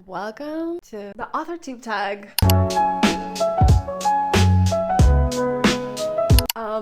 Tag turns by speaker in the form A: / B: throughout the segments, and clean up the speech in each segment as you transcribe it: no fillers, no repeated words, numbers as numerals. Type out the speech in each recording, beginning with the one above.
A: Welcome to the AuthorTube tag.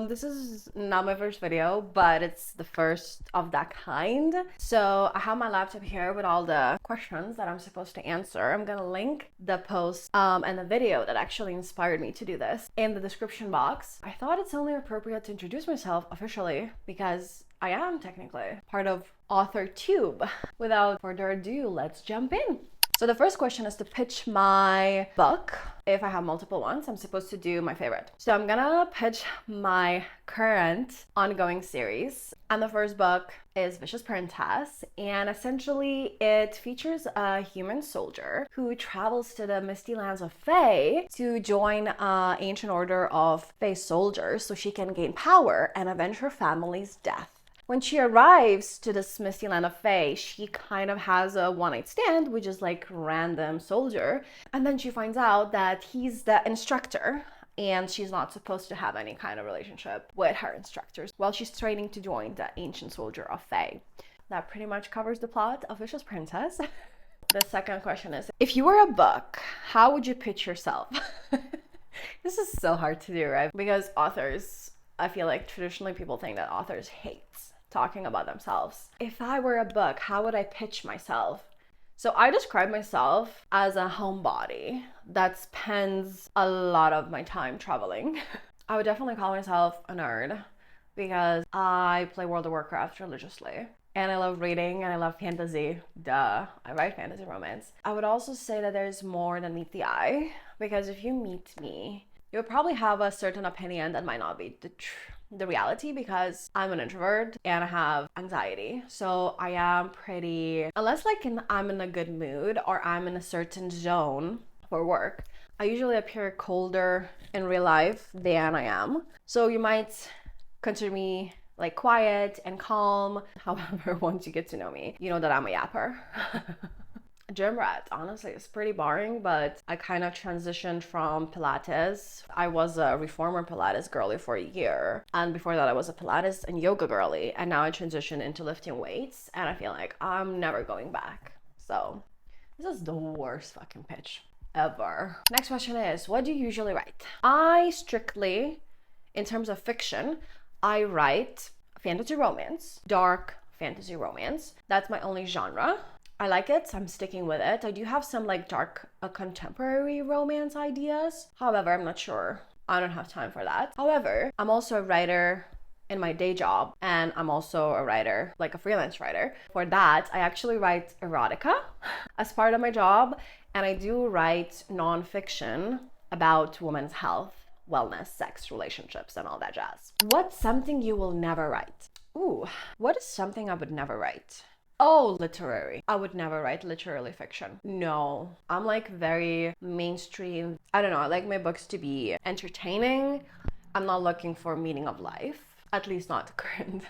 A: This is not my first video, but it's the first of that kind. So I have my laptop here with all the questions that I'm supposed to answer. I'm gonna link the post and the video that actually inspired me to do this in the description box. I thought it's only appropriate to introduce myself officially because I am technically part of AuthorTube. Without further ado, let's jump in. So the first question is to pitch my book. If I have multiple ones, I'm supposed to do my favorite. So I'm gonna pitch my current ongoing series. And the first book is Vicious Princess. And essentially it features a human soldier who travels to the misty lands of Fae to join an ancient order of Fae soldiers so she can gain power and avenge her family's death. When she arrives to this misty land of Fae, she kind of has a one-night stand with just like random soldier. And then she finds out that he's the instructor and she's not supposed to have any kind of relationship with her instructors while she's training to join the ancient soldier of Fae. That pretty much covers the plot of Vicious Princess. The second question is, if you were a book, how would you pitch yourself? This is so hard to do, right? Because authors, I feel like traditionally people think that authors hate talking about themselves. If I were a book, how would I pitch myself? So I describe myself as a homebody that spends a lot of my time traveling. I would definitely call myself a nerd because I play World of Warcraft religiously. And I love reading and I love fantasy. Duh, I write fantasy romance. I would also say that there's more than meet the eye, because if you meet me, you'll probably have a certain opinion that might not be the reality, because I'm an introvert and I have anxiety. So I am pretty, unless like I'm in a good mood or I'm in a certain zone for work, I usually appear colder in real life than I am. So you might consider me like quiet and calm. However, once you get to know me, you know that I'm a yapper. Gym rat, honestly, it's pretty boring, but I kind of transitioned from Pilates. I was a reformer Pilates girly for a year. And before that, I was a Pilates and yoga girly. And now I transitioned into lifting weights. And I feel like I'm never going back. So this is the worst fucking pitch ever. Next question is, what do you usually write? I strictly, in terms of fiction, I write fantasy romance, dark fantasy romance. That's my only genre. I like it, so I'm sticking with it. I do have some like dark contemporary romance ideas. However, I'm not sure. I don't have time for that. However, I'm also a writer in my day job, and I'm also a writer, like a freelance writer. For that, I actually write erotica as part of my job, and I do write nonfiction about women's health, wellness, sex, relationships, and all that jazz. What's something you will never write? Ooh, what is something I would never write? Oh, literary. I would never write literary fiction. No, I'm like very mainstream. I don't know, I like my books to be entertaining. I'm not looking for meaning of life, at least not the current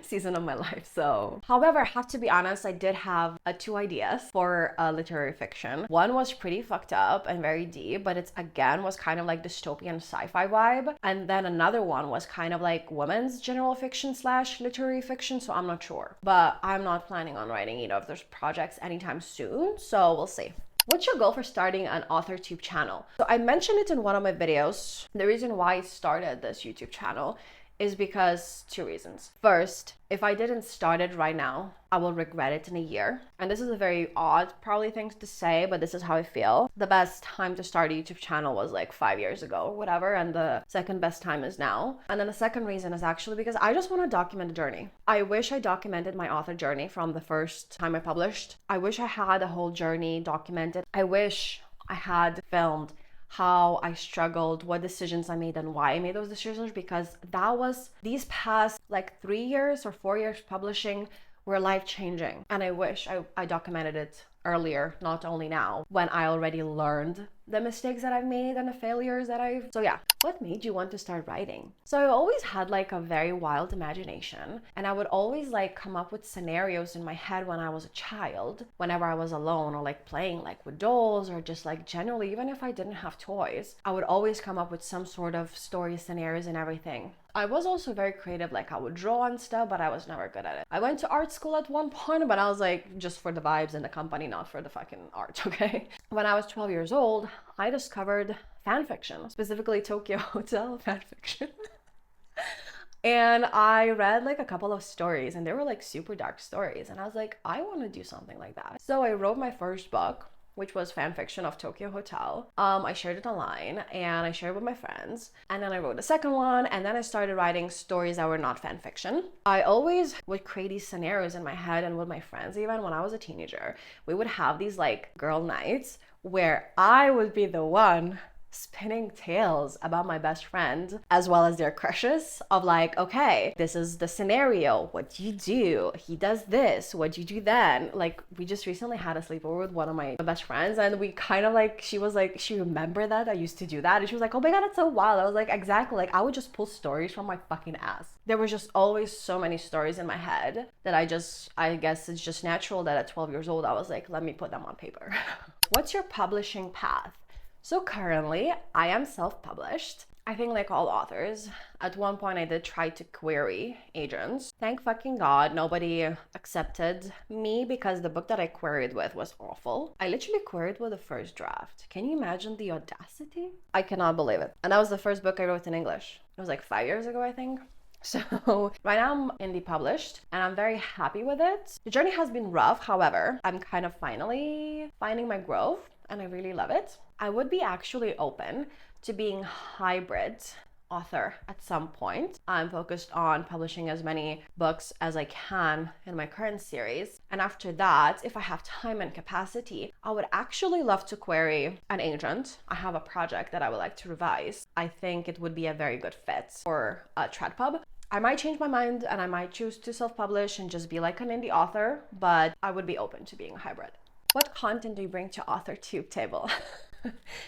A: season of my life. So, however, I have to be honest, I did have two ideas for literary fiction. One was pretty fucked up and very deep, but it's again was kind of like dystopian sci-fi vibe. And then another one was kind of like women's general fiction / literary fiction. So I'm not sure, but I'm not planning on writing either of those projects anytime soon. So we'll see. What's your goal for starting an AuthorTube channel? So I mentioned it in one of my videos. The reason why I started this YouTube channel is because two reasons. First, if I didn't start it right now, I will regret it in a year. And this is a very odd probably thing to say, but this is how I feel. The best time to start a YouTube channel was like 5 years ago or whatever, and the second best time is now. And then the second reason is actually because I just want to document the journey. I wish I documented my author journey from the first time I published. I wish I had the whole journey documented. I wish I had filmed how I struggled, what decisions I made, and why I made those decisions, because that was these past like 3 years or 4 years publishing were life-changing. And I wish I documented it earlier, not only now, when I already learned the mistakes that I've made and the failures that so yeah. What made you want to start writing? So I always had like a very wild imagination, and I would always like come up with scenarios in my head when I was a child, whenever I was alone or like playing like with dolls, or just like generally, even if I didn't have toys, I would always come up with some sort of story, scenarios and everything. I was also very creative, like I would draw and stuff, but I was never good at it. I went to art school at one point, but I was like, just for the vibes and the company, not for the fucking art, okay? When I was 12 years old, I discovered fan fiction, specifically Tokyo Hotel fan fiction. And I read like a couple of stories and they were like super dark stories. And I was like, I want to do something like that. So I wrote my first book, which was fan fiction of Tokyo Hotel. I shared it online and I shared it with my friends. And then I wrote a second one. And then I started writing stories that were not fan fiction. I always would create these scenarios in my head and with my friends, even when I was a teenager. We would have these like girl nights where I would be the one spinning tales about my best friend as well as their crushes of like, okay, this is the scenario, what do you do, he does this, what do you do then. Like we just recently had a sleepover with one of my best friends and we kind of like, she was like, she remembered that I used to do that and she was like, oh my god, it's so wild. I was like, exactly, like I would just pull stories from my fucking ass. There was just always so many stories in my head that I guess it's just natural that at 12 years old I was like, let me put them on paper. What's your publishing path? So currently, I am self-published. I think like all authors, at one point I did try to query agents. Thank fucking God, nobody accepted me because the book that I queried with was awful. I literally queried with the first draft. Can you imagine the audacity? I cannot believe it. And that was the first book I wrote in English. It was like 5 years ago, I think. So right now I'm indie published and I'm very happy with it. The journey has been rough, however, I'm kind of finally finding my growth and I really love it. I would be actually open to being hybrid author at some point. I'm focused on publishing as many books as I can in my current series. And after that, if I have time and capacity, I would actually love to query an agent. I have a project that I would like to revise. I think it would be a very good fit for a trad pub. I might change my mind and I might choose to self-publish and just be like an indie author, but I would be open to being a hybrid. What content do you bring to AuthorTube table?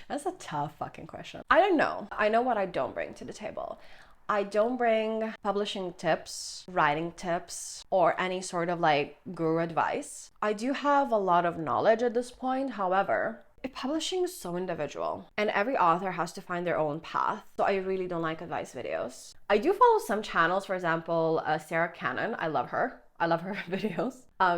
A: That's a tough fucking question. I don't know. I know what I don't bring to the table. I don't bring publishing tips, writing tips, or any sort of like guru advice. I do have a lot of knowledge at this point. However, publishing is so individual and every author has to find their own path. So I really don't like advice videos. I do follow some channels, for example, Sarah Cannon. I love her videos.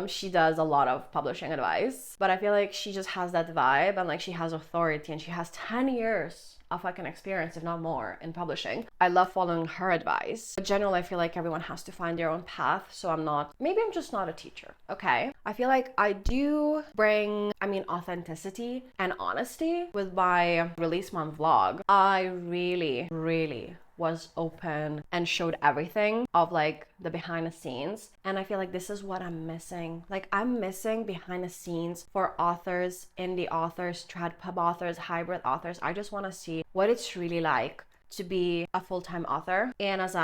A: She does a lot of publishing advice, but I feel like she just has that vibe and like she has authority and she has 10 years of fucking experience, if not more, in publishing. I love following her advice. In general, I feel like everyone has to find their own path. So maybe I'm just not a teacher, okay? I feel like I do bring, authenticity and honesty with my release month vlog. I really was open and showed everything of like the behind the scenes. And I feel like this is what I'm missing. Like I'm missing behind the scenes for authors, indie authors, trad pub authors, hybrid authors. I just want to see what it's really like to be a full-time author. And as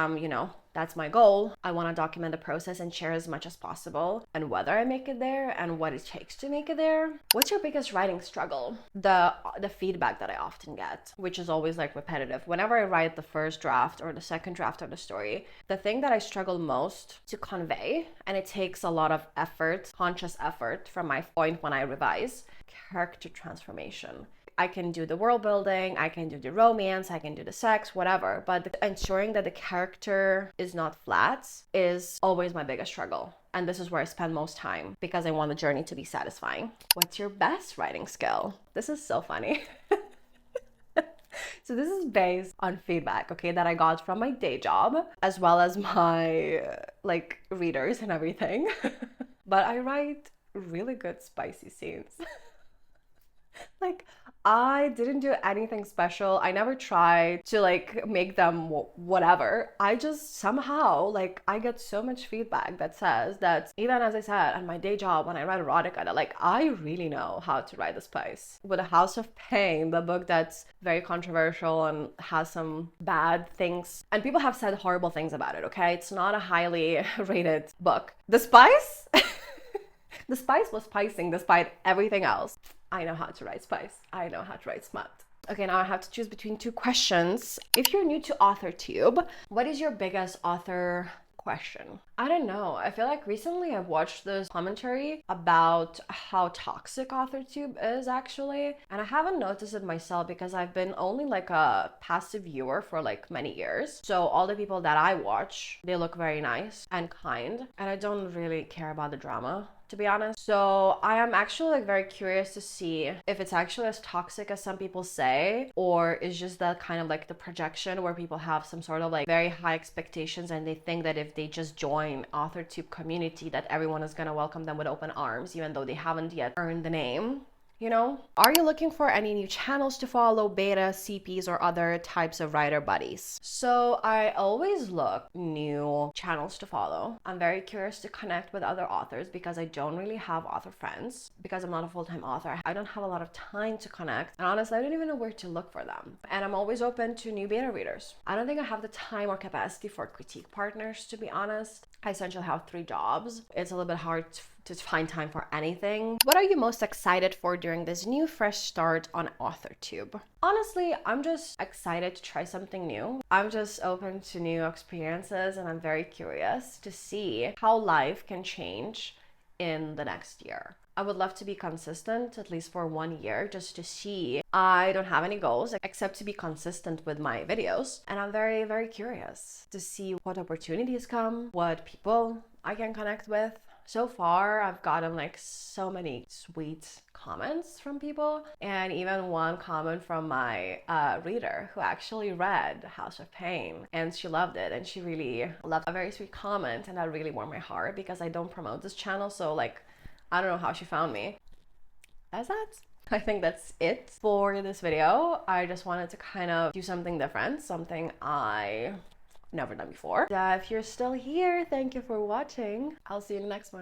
A: that's my goal. I want to document the process and share as much as possible and whether I make it there and what it takes to make it there. What's your biggest writing struggle? The feedback that I often get, which is always like repetitive. Whenever I write the first draft or the second draft of the story, the thing that I struggle most to convey, and it takes a lot of effort, conscious effort from my point when I revise, character transformation. I can do the world building, I can do the romance, I can do the sex, whatever. But ensuring that the character is not flat is always my biggest struggle. And this is where I spend most time because I want the journey to be satisfying. What's your best writing skill? This is so funny. So this is based on feedback, okay, that I got from my day job as well as my readers and everything. But I write really good spicy scenes. I didn't do anything special. I never tried to make them whatever. I just somehow I get so much feedback that says that even as I said on my day job when I write erotica, that I really know how to write the spice. With A House of Pain, the book that's very controversial and has some bad things, and people have said horrible things about it, okay? It's not a highly rated book. The Spice? The Spice was spicing despite everything else. I know how to write spice. I know how to write smut. Okay, now I have to choose between two questions. If you're new to AuthorTube, what is your biggest author question. I don't know. I feel like recently I've watched this commentary about how toxic AuthorTube is actually, and I haven't noticed it myself because I've been only like a passive viewer for like many years. So all the people that I watch, they look very nice and kind, and I don't really care about the drama, to be honest. So I am actually like very curious to see if it's actually as toxic as some people say, or is just that kind of like the projection where people have some sort of like very high expectations and they think that if they just join AuthorTube community that everyone is gonna welcome them with open arms even though they haven't yet earned the name. You know? Are you looking for any new channels to follow, beta, CPs, or other types of writer buddies? So I always look new channels to follow. I'm very curious to connect with other authors because I don't really have author friends because I'm not a full-time author. I don't have a lot of time to connect, and honestly, I don't even know where to look for them. And I'm always open to new beta readers. I don't think I have the time or capacity for critique partners, to be honest. I essentially have 3 jobs. It's a little bit hard to find time for anything. What are you most excited for during this new fresh start on AuthorTube? Honestly, I'm just excited to try something new. I'm just open to new experiences, and I'm very curious to see how life can change in the next year. I would love to be consistent at least for 1 year just to see. I don't have any goals except to be consistent with my videos, and I'm very, very curious to see what opportunities come, what people I can connect with. So far, I've gotten like so many sweet comments from people, and even one comment from my reader who actually read House of Pain, and she loved it, and she really loved a very sweet comment, and that really warmed my heart because I don't promote this channel, so like I don't know how she found me. That's that. I think that's it for this video. I just wanted to kind of do something different, something I never done before. If you're still here, thank you for watching. I'll see you in the next one.